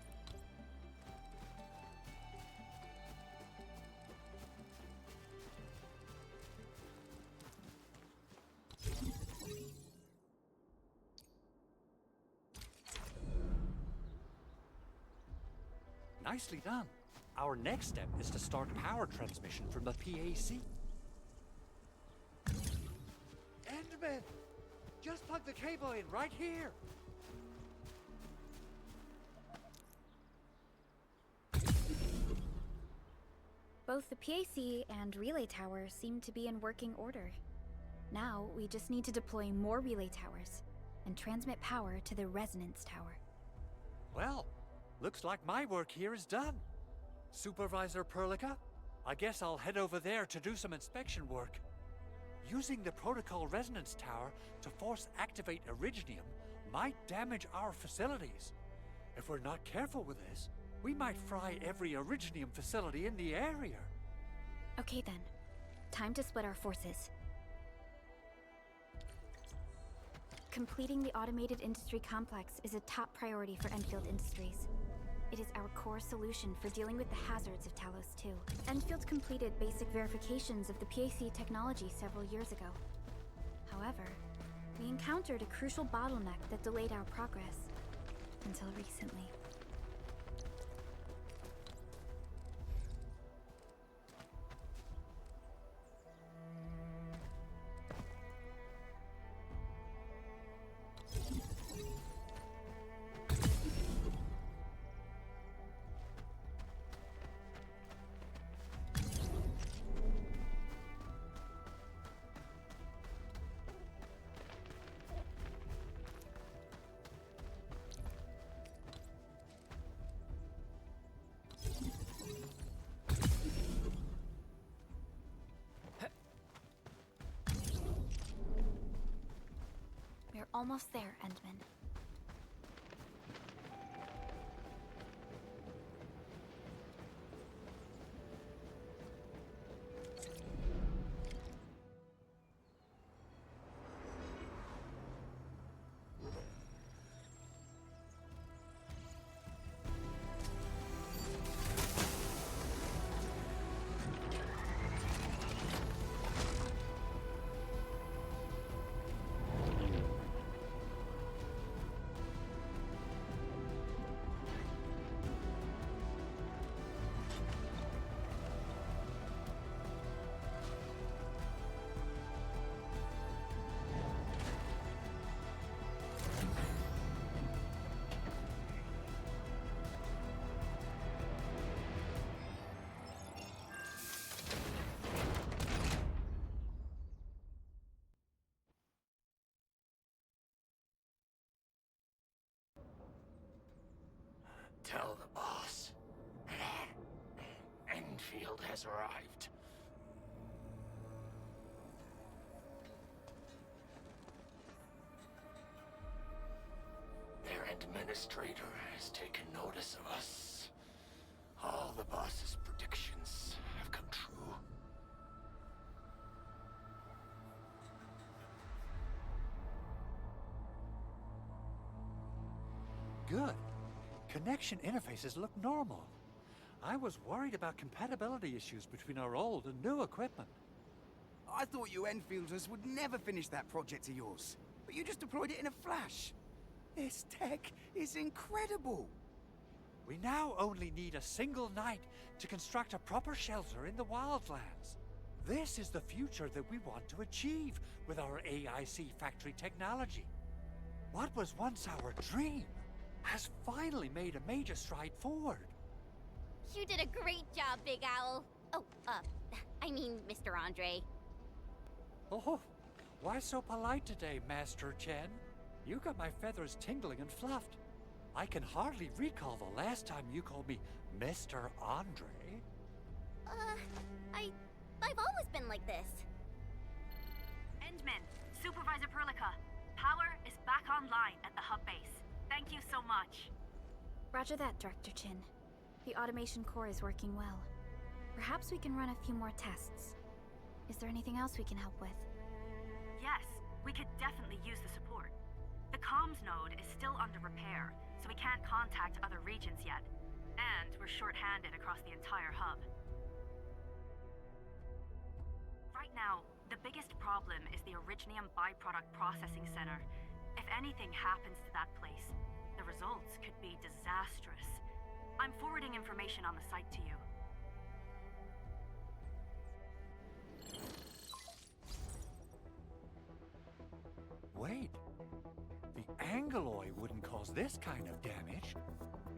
Nicely done. Our next step is to start power transmission from the PAC. Endman! Just plug the cable in right here! Both the PAC and relay tower seem to be in working order. Now, we just need to deploy more relay towers and transmit power to the resonance tower. Well, looks like my work here is done. Supervisor Perlica, I guess I'll head over there to do some inspection work. Using the Protocol Resonance Tower to force activate Originium might damage our facilities. If we're not careful with this, we might fry every Originium facility in the area. Okay then, time to split our forces. Completing the automated industry complex is a top priority for Enfield Industries. It is our core solution for dealing with the hazards of Talos 2. Enfield completed basic verifications of the PAC technology several years ago. However, we encountered a crucial bottleneck that delayed our progress until recently. We're almost there, Endman. Tell the boss. Enfield has arrived. Their administrator has taken notice of us. All the boss's predictions have come true. Good. Connection interfaces look normal. I was worried about compatibility issues between our old and new equipment. I thought you Enfielders would never finish that project of yours, but you just deployed it in a flash. This tech is incredible. We now only need a single night to construct a proper shelter in the wildlands. This is the future that we want to achieve with our AIC factory technology. What was once our dream has finally made a major stride forward. You did a great job, Big Owl. Oh, I mean, Mr. Andre. Oh, why so polite today, Master Chen? You got my feathers tingling and fluffed. I can hardly recall the last time you called me Mr. Andre. I've always been like this. Endman, Supervisor Perlica, power is back online at the hub base. Thank you so much. Roger that, Director Chin. The automation core is working well. Perhaps we can run a few more tests. Is there anything else we can help with? Yes, we could definitely use the support. The comms node is still under repair, so we can't contact other regions yet. And we're short-handed across the entire hub. Right now, the biggest problem is the Originium byproduct processing center. If anything happens to that place, the results could be disastrous. I'm forwarding information on the site to you. Wait. The Angeloy wouldn't cause this kind of damage.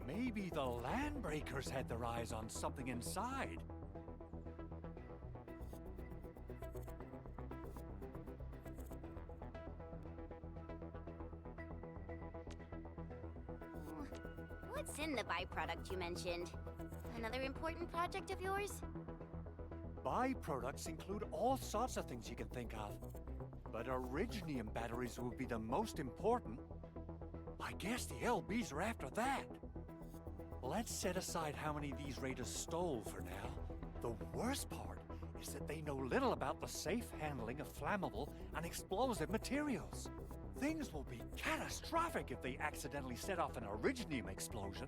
Maybe the Landbreakers had their eyes on something inside. What's in the byproduct you mentioned? Another important project of yours? Byproducts include all sorts of things you can think of. But Originium batteries will be the most important. I guess the LBs are after that. Let's set aside how many these raiders stole for now. The worst part is that they know little about the safe handling of flammable and explosive materials. Things will be catastrophic if they accidentally set off an Originium explosion.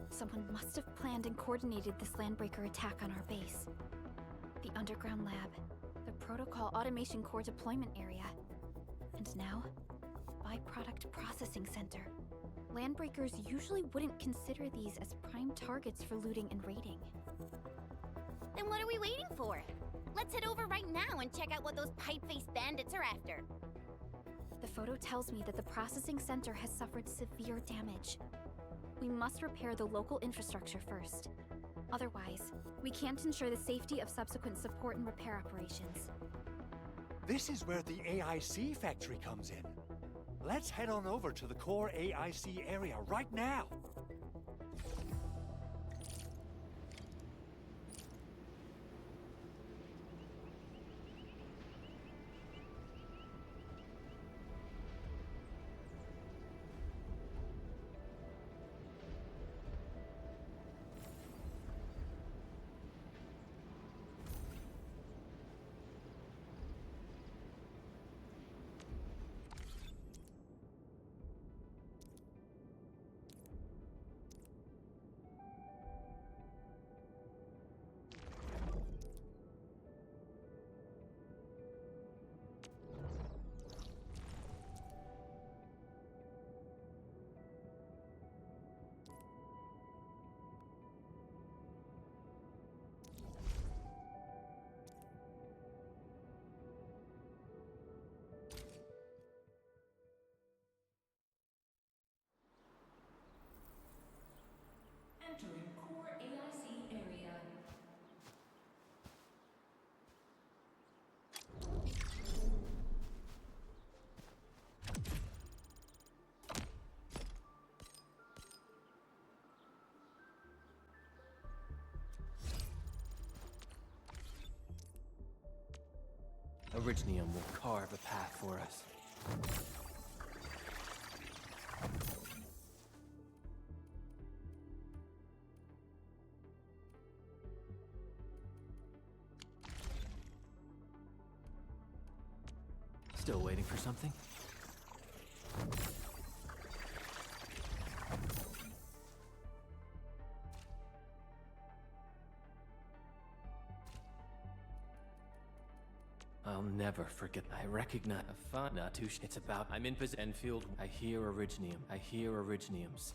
Someone must have planned and coordinated this Landbreaker attack on our base. The underground lab, the Protocol Automation Core deployment area, and now, Byproduct Processing Center. Landbreakers usually wouldn't consider these as prime targets for looting and raiding. Then what are we waiting for? Let's head over right now and check out what those pipe-faced bandits are after. The photo tells me that the processing center has suffered severe damage. We must repair the local infrastructure first. Otherwise, we can't ensure the safety of subsequent support and repair operations. This is where the AIC factory comes in. Let's head on over to the core AIC area right now. Originium will carve a path for us. Still waiting for something? I'll never forget. I recognize a fun, not too. It's about. I'm in endfield. I hear Originium. I hear Originiums.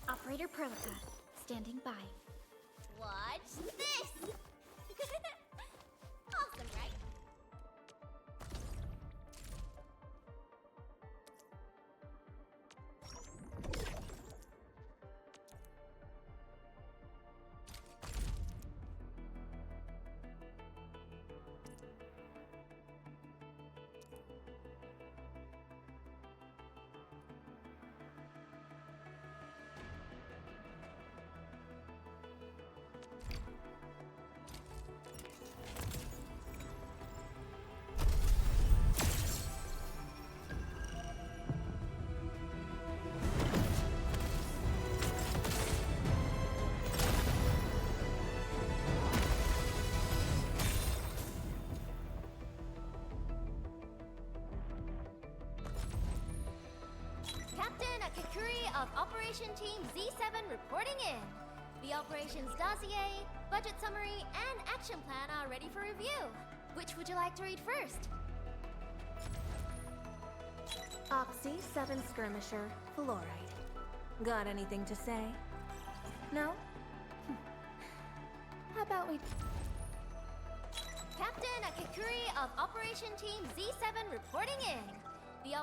Operator Perlica, standing by. Watch this! Awesome, right? Captain Akakuri of Operation Team Z7 reporting in. The operations dossier, budget summary, and action plan are ready for review. Which would you like to read first? Opsy 7 Skirmisher, Fluoride. Got anything to say? No? How about we... Captain Akakuri of Operation Team Z7 reporting in. The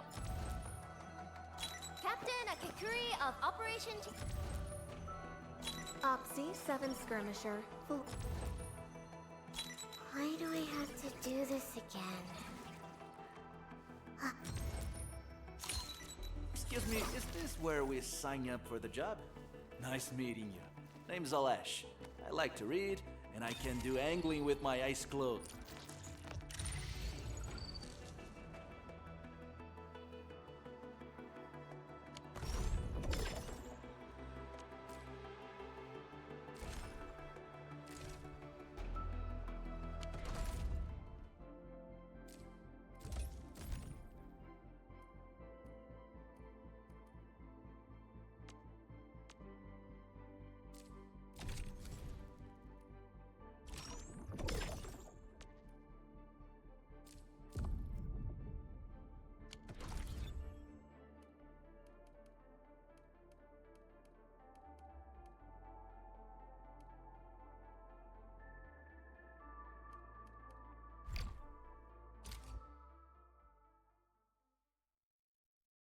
Captain Akakuri of Operation Team... Opsy 7 Skirmisher, Why do I have to do this again? Excuse me, is this where we sign up for the job? Nice meeting you. Name's Alesh. I like to read, and I can do angling with my eyes closed.